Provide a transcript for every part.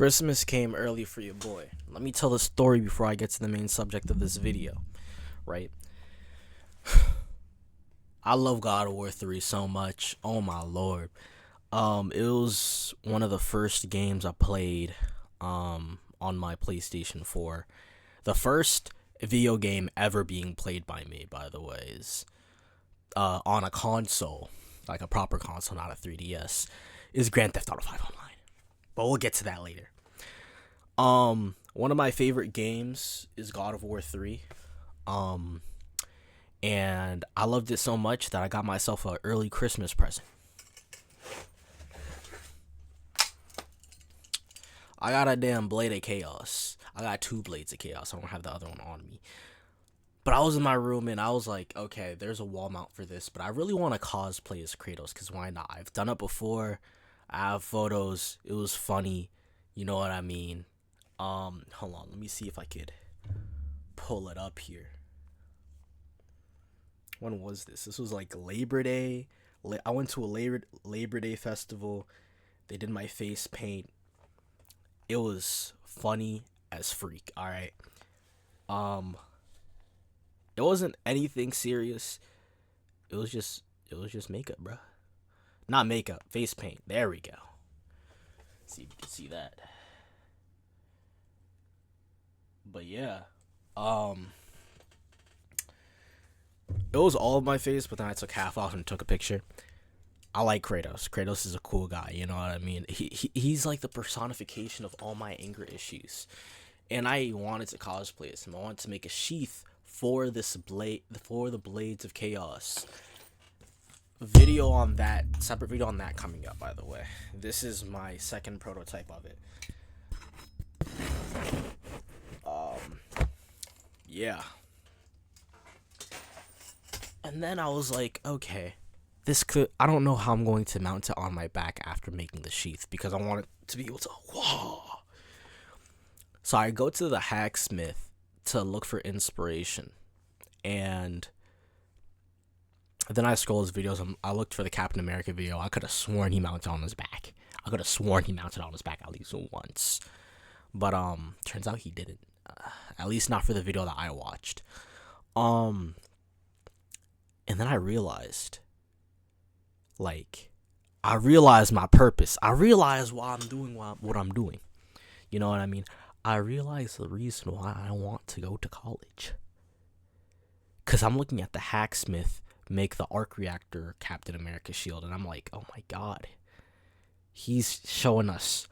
Christmas came early for your boy. Let me tell the story before I get to the main subject of this video, right? I love God of War 3 so much. Oh my lord. It was one of the first games I played on my PlayStation 4. The first video game ever being played by me, by the way, is on a console, like a proper console, not a 3DS, is Grand Theft Auto 5 Online. But we'll get to that later. One of my favorite games is God of War 3. And I loved it so much that I got myself an early Christmas present. I got a damn Blade of Chaos. I got 2 Blades of Chaos. I don't have the other one on me. But I was in my room and I was like, okay, there's a wall mount for this, but I really want to cosplay as Kratos, because why not? I've done it before. I have photos. It was funny. You know what I mean? Hold on. Let me see if I could pull it up here. When was this? This was like Labor Day. I went to a Labor Day festival. They did my face paint. It was funny as freak. All right. It wasn't anything serious. It was just makeup, bro. Not makeup, face paint. There we go. Let's see if you can see that. But yeah, it was all of my face, but then I took half off and took a picture. I like Kratos. Kratos is a cool guy, you know what I mean? He's like the personification of all my anger issues. And I wanted to cosplay as him. I wanted to make a sheath for this blade, for the Blades of Chaos. Video on that, separate video on that coming up, by the way. This is my second prototype of it. Yeah. And then I was like, okay, I don't know how I'm going to mount it on my back after making the sheath, because I want it to be able to, whoa. So I go to the hacksmith to look for inspiration, and then I scroll his videos. I looked for the Captain America video. I could have sworn he mounted on his back. At least once. But turns out he didn't. At least not for the video that I watched. And then I realized my purpose. I realized why I'm doing what I'm doing. You know what I mean? I realized the reason why I want to go to college. Because I'm looking at the hacksmith make the arc reactor Captain America shield, and I'm like, oh my god. He's showing us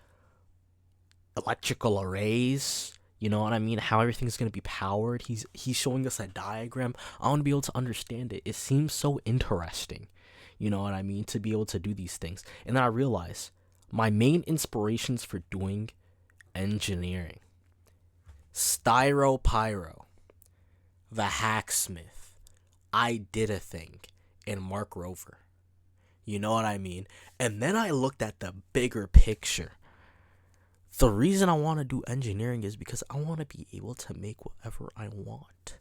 electrical arrays. You know what I mean? How everything's going to be powered. He's showing us a diagram. I want to be able to understand it. It seems so interesting. You know what I mean? To be able to do these things. And then I realized my main inspirations for doing engineering: Styro Pyro, the hacksmith, I Did a Thing, and Mark Rover. You know what I mean? And then I looked at the bigger picture. The reason I want to do engineering is because I want to be able to make whatever I want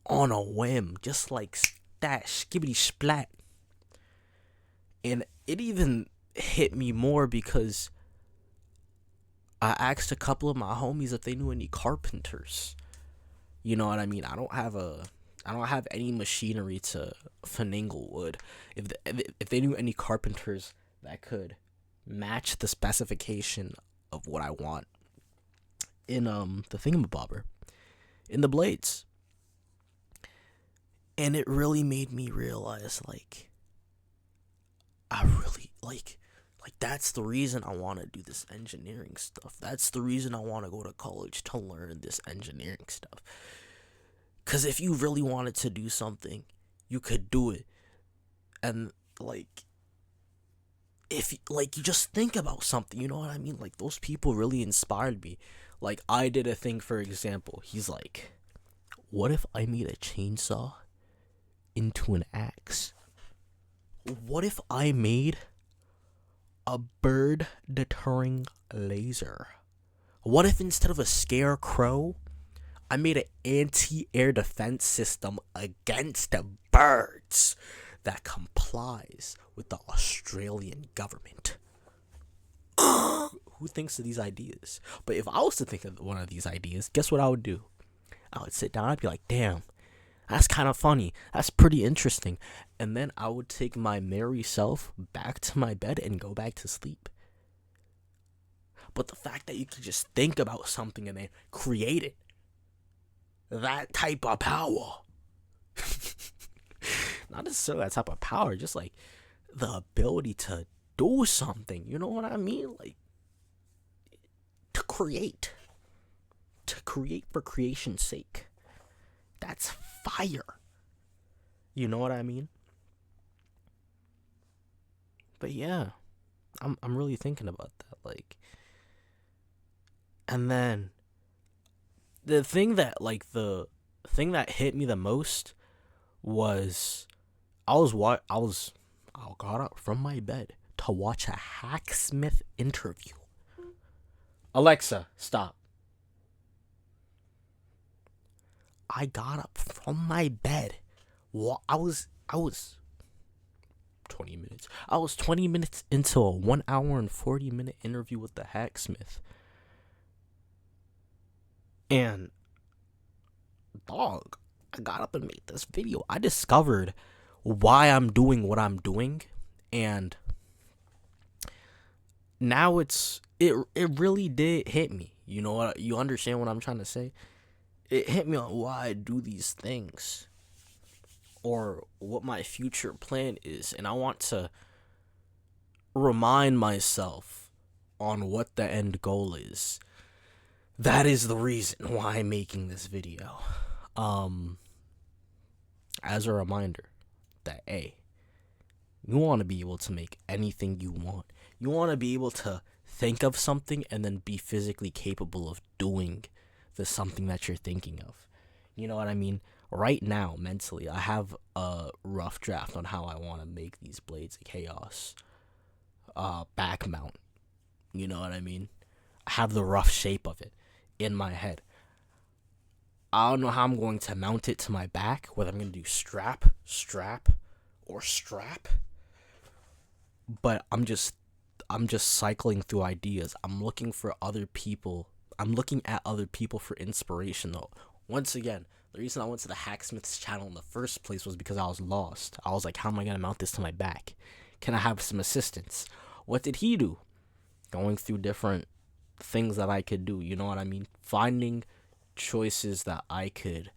on a whim, just like that skibbity splat. And it even hit me more because I asked a couple of my homies if they knew any carpenters. You know what I mean? I don't have any machinery to finagle wood. If they knew any carpenters that could match the specification of what I want in the thingamabobber, in the blades. And it really made me realize, I really like that's the reason I want to do this engineering stuff. That's the reason I want to go to college, to learn this engineering stuff. Because if you really wanted to do something, you could do it. And if you just think about something, you know what I mean? Like, those people really inspired me. Like, I Did a Thing, for example. He's like, what if I made a chainsaw into an axe? What if I made a bird deterring laser? What if instead of a scarecrow, I made an anti-air defense system against the birds that complies with the Australian government? who thinks of these ideas? But if I was to think of one of these ideas, guess what I would do? I would sit down. I'd be like, damn, that's kind of funny. That's pretty interesting. And then I would take my merry self back to my bed and go back to sleep. But the fact that you can just think about something and then create it, that type of power. Not necessarily that type of power, just like the ability to do something. You know what I mean? Like, to create. To create for creation's sake. That's fire. You know what I mean? But yeah, I'm really thinking about that. Like, and then the thing that hit me the most was I got up from my bed to watch a Hacksmith interview. Alexa, stop. I got up from my bed. I was 20 minutes. I was 20 minutes into a 1 hour and 40-minute interview with the Hacksmith. And dog, I got up and made this video. I discovered why I'm doing what I'm doing, and now it really did hit me. You know what? You understand what I'm trying to say? It hit me on why I do these things, or what my future plan is, and I want to remind myself on what the end goal is. That is the reason why I'm making this video. As a reminder that you want to be able to make anything you want. You want to be able to think of something and then be physically capable of doing the something that you're thinking of. You know what I mean? Right now, mentally, I have a rough draft on how I want to make these Blades of Chaos back mount. You know what I mean? I have the rough shape of it in my head. I don't know how I'm going to mount it to my back, whether I'm going to do strap, or strap. But I'm just cycling through ideas. I'm looking at other people for inspiration, though. Once again, the reason I went to the Hacksmith's channel in the first place was because I was lost. I was like, how am I going to mount this to my back? Can I have some assistance? What did he do? Going through different things that I could do, you know what I mean? Finding choices that I could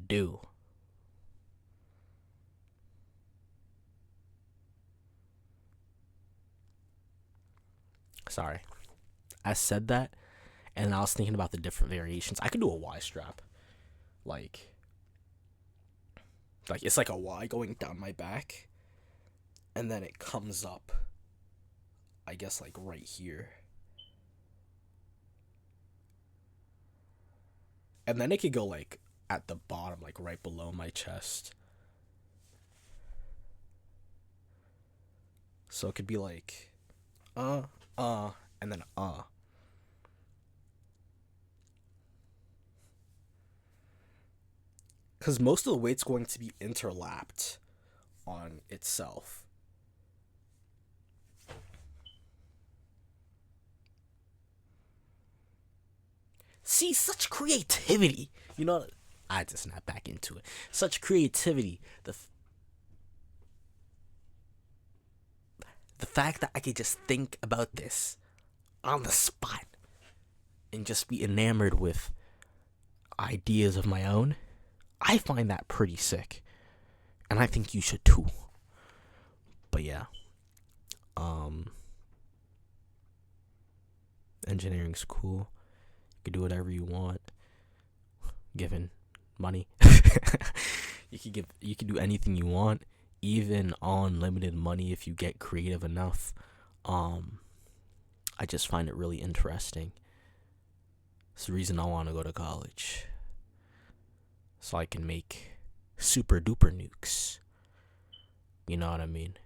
do. Sorry. I said that, and I was thinking about the different variations. I could do a Y strap. Like it's like a Y going down my back, and then it comes up, I guess, like right here. And then it could go like at the bottom, like right below my chest. So it could be like and then because most of the weight's going to be interlapped on itself. See, such creativity. You know, I had to snap back into it. Such creativity. The fact that I could just think about this on the spot and just be enamored with ideas of my own, I find that pretty sick. And I think you should too. But yeah. Engineering's cool. You can do whatever you want, given money. You can do anything you want, even on limited money if you get creative enough. I just find it really interesting. It's the reason I want to go to college, so I can make super duper nukes. You know what I mean?